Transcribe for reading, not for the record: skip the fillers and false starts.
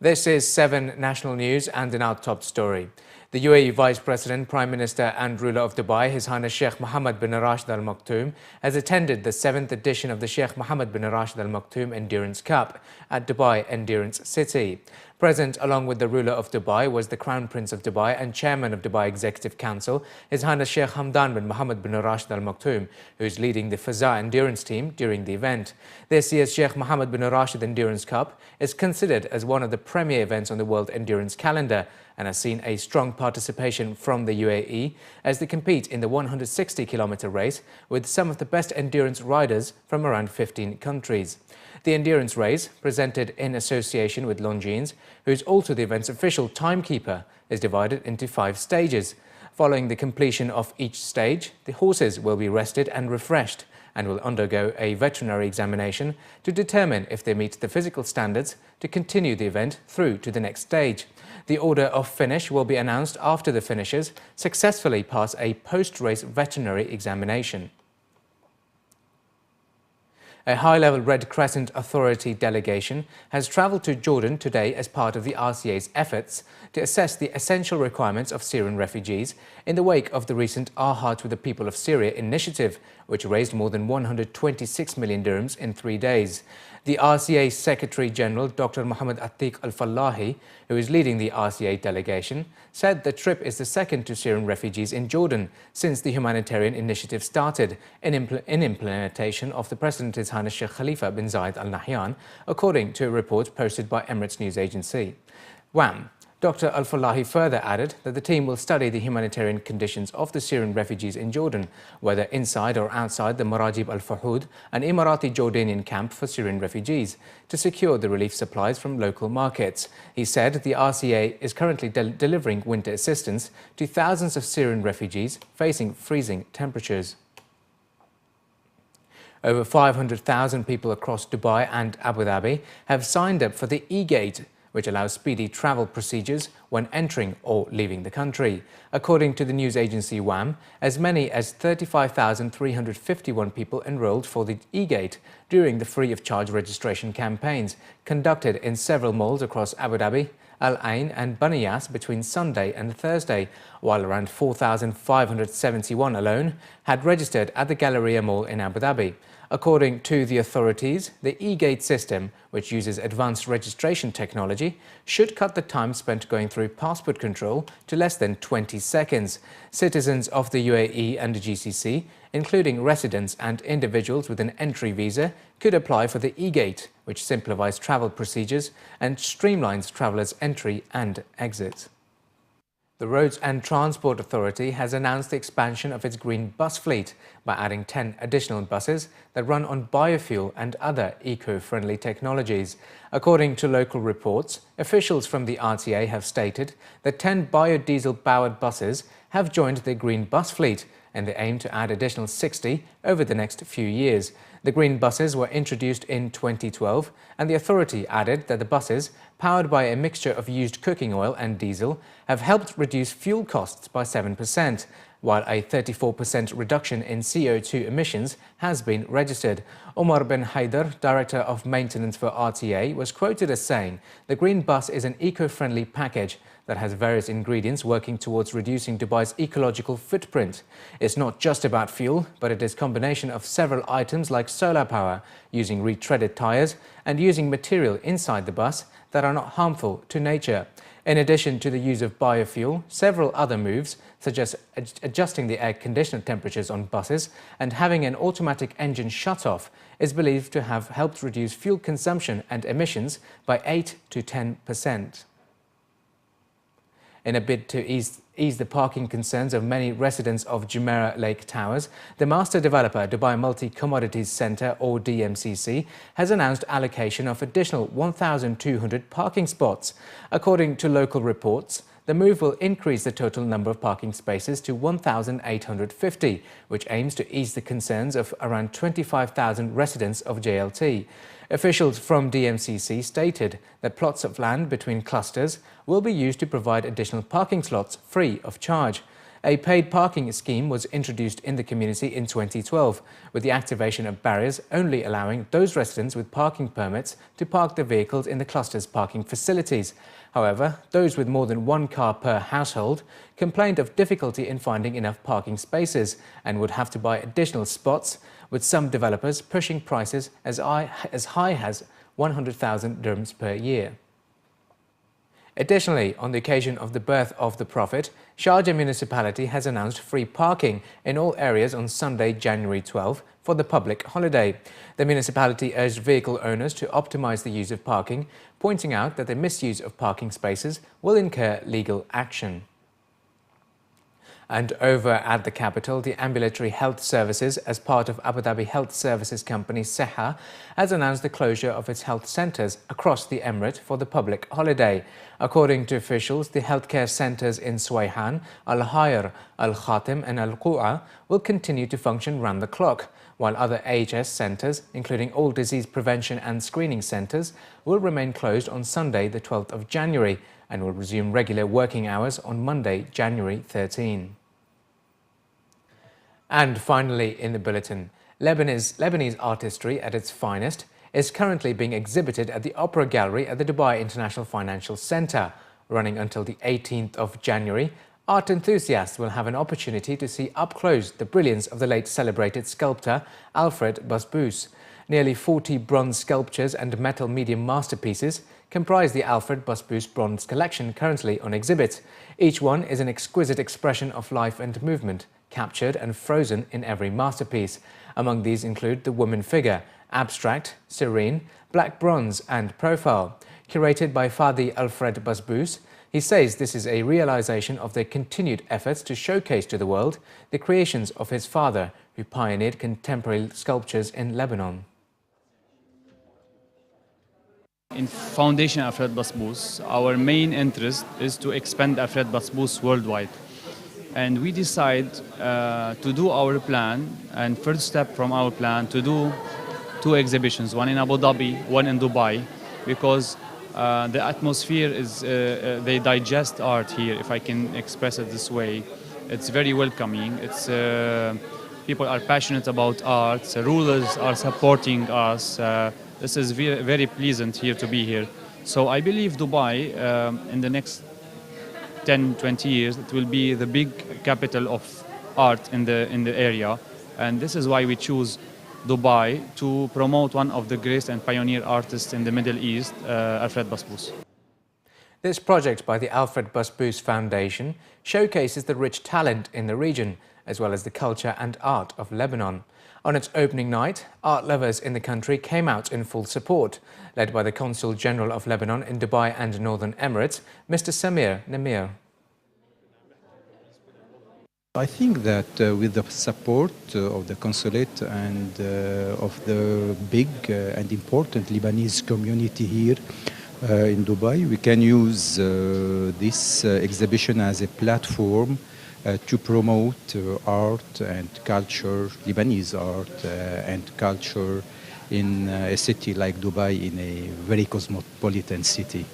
This is 7 National News and in our top story. The UAE Vice President, Prime Minister and ruler of Dubai, His Highness Sheikh Mohammed bin Rashid Al Maktoum, has attended the 7th edition of the Sheikh Mohammed bin Rashid Al Maktoum Endurance Cup at Dubai Endurance City. Present along with the ruler of Dubai was the Crown Prince of Dubai and Chairman of Dubai Executive Council, His Highness Sheikh Hamdan bin Mohammed bin Rashid Al Maktoum, who is leading the Faza Endurance team during the event. This year's Sheikh Mohammed bin Rashid Endurance Cup is considered as one of the premier events on the World Endurance calendar and has seen a strong participation from the UAE as they compete in the 160-kilometre race with some of the best endurance riders from around 15 countries. The endurance race, presented in association with Longines, who is also the event's official timekeeper, is divided into 5 stages. Following the completion of each stage, the horses will be rested and refreshed and will undergo a veterinary examination to determine if they meet the physical standards to continue the event through to the next stage. The order of finish will be announced after the finishers successfully pass a post-race veterinary examination. A high-level Red Crescent Authority delegation has travelled to Jordan today as part of the RCA's efforts to assess the essential requirements of Syrian refugees in the wake of the recent Our Heart with the People of Syria initiative, which raised more than 126 million dirhams in 3 days. The RCA Secretary-General, Dr. Mohammed Al-Fallahi, who is leading the RCA delegation, said the trip is the second to Syrian refugees in Jordan since the humanitarian initiative started in implementation of the President His Highness Sheikh Khalifa bin Zayed Al Nahyan, according to a report posted by Emirates News Agency. WAM. Dr. Al-Fallahi further added that the team will study the humanitarian conditions of the Syrian refugees in Jordan, whether inside or outside the Marajib al-Fahud, an Emirati Jordanian camp for Syrian refugees, to secure the relief supplies from local markets. He said the RCA is currently delivering winter assistance to thousands of Syrian refugees facing freezing temperatures. Over 500,000 people across Dubai and Abu Dhabi have signed up for the EGate, which allows speedy travel procedures when entering or leaving the country. According to the news agency WAM, as many as 35,351 people enrolled for the EGate during the free-of-charge registration campaigns conducted in several malls across Abu Dhabi, Al Ain and Baniyas between Sunday and Thursday, while around 4,571 alone had registered at the Galleria Mall in Abu Dhabi. According to the authorities, the EGate system, which uses advanced registration technology, should cut the time spent going through passport control to less than 20 seconds. Citizens of the UAE and the GCC, including residents and individuals with an entry visa, could apply for the EGate, which simplifies travel procedures and streamlines travellers' entry and exit. The Roads and Transport Authority has announced the expansion of its green bus fleet by adding 10 additional buses that run on biofuel and other eco-friendly technologies. According to local reports, officials from the RTA have stated that 10 biodiesel-powered buses have joined the green bus fleet, and they aim to add additional 60 over the next few years. The green buses were introduced in 2012, and the authority added that the buses, powered by a mixture of used cooking oil and diesel, have helped reduce fuel costs by 7%, while a 34% reduction in CO2 emissions has been registered. Omar bin Haider, Director of Maintenance for RTA, was quoted as saying, "The green bus is an eco-friendly package that has various ingredients working towards reducing Dubai's ecological footprint. It's not just about fuel, but it is a combination of several items like solar power, using retreaded tyres, and using material inside the bus that are not harmful to nature." In addition to the use of biofuel, several other moves, such as adjusting the air conditioner temperatures on buses and having an automatic engine shut-off, is believed to have helped reduce fuel consumption and emissions by 8 to 10%. In a bid to ease the parking concerns of many residents of Jumeirah Lake Towers, the master developer Dubai Multi-Commodities Centre, or DMCC, has announced allocation of additional 1,200 parking spots. According to local reports, the move will increase the total number of parking spaces to 1,850, which aims to ease the concerns of around 25,000 residents of JLT. Officials from DMCC stated that plots of land between clusters will be used to provide additional parking slots free of charge. A paid parking scheme was introduced in the community in 2012, with the activation of barriers only allowing those residents with parking permits to park their vehicles in the cluster's parking facilities. However, those with more than one car per household complained of difficulty in finding enough parking spaces and would have to buy additional spots, with some developers pushing prices as high as 100,000 dirhams per year. Additionally, on the occasion of the birth of the Prophet, Sharjah municipality has announced free parking in all areas on Sunday, January 12, for the public holiday. The municipality urged vehicle owners to optimize the use of parking, pointing out that the misuse of parking spaces will incur legal action. And over at the capital, the ambulatory health services, as part of Abu Dhabi health services company Sheikh, has announced the closure of its health centres across the emirate for the public holiday. According to officials, the healthcare centres in Suwayhan, Al Hayr, Al Khatim and Al Qu'a will continue to function round the clock, while other AHS centres, including all disease prevention and screening centres, will remain closed on Sunday, the 12th of January, and will resume regular working hours on Monday, January 13. And finally, in the bulletin, Lebanese artistry at its finest is currently being exhibited at the Opera Gallery at the Dubai International Financial Centre. Running until the 18th of January, art enthusiasts will have an opportunity to see up close the brilliance of the late celebrated sculptor Alfred Basbous. Nearly 40 bronze sculptures and metal medium masterpieces comprise the Alfred Basbous Bronze Collection currently on exhibit. Each one is an exquisite expression of life and movement, captured and frozen in every masterpiece. Among these include the woman figure, abstract, serene, black bronze and profile. Curated by Fadi Alfred Basbous, he says this is a realization of their continued efforts to showcase to the world the creations of his father, who pioneered contemporary sculptures in Lebanon. In Foundation Alfred Basbous, our main interest is to expand Alfred Basbous worldwide. And we decide to do our plan, and first step from our plan to do 2 exhibitions, one in Abu Dhabi, one in Dubai, because the atmosphere is, they digest art here, if I can express it this way. It's very welcoming. It's, people are passionate about art, the rulers are supporting us. This is very, very pleasant here to be here. So I believe Dubai, in the next 10-20 years, it will be the big capital of art in the area, and this is why we choose Dubai to promote one of the greatest and pioneer artists in the Middle East, Alfred Basbous. This project by the Alfred Basbous Foundation showcases the rich talent in the region, as well as the culture and art of Lebanon. On its opening night, art lovers in the country came out in full support, led by the Consul General of Lebanon in Dubai and Northern Emirates, Mr. Samir Namir. I think that with the support of the consulate and of the big and important Lebanese community here in Dubai, we can use this exhibition as a platform to promote art and culture, Lebanese art and culture in a city like Dubai, in a very cosmopolitan city.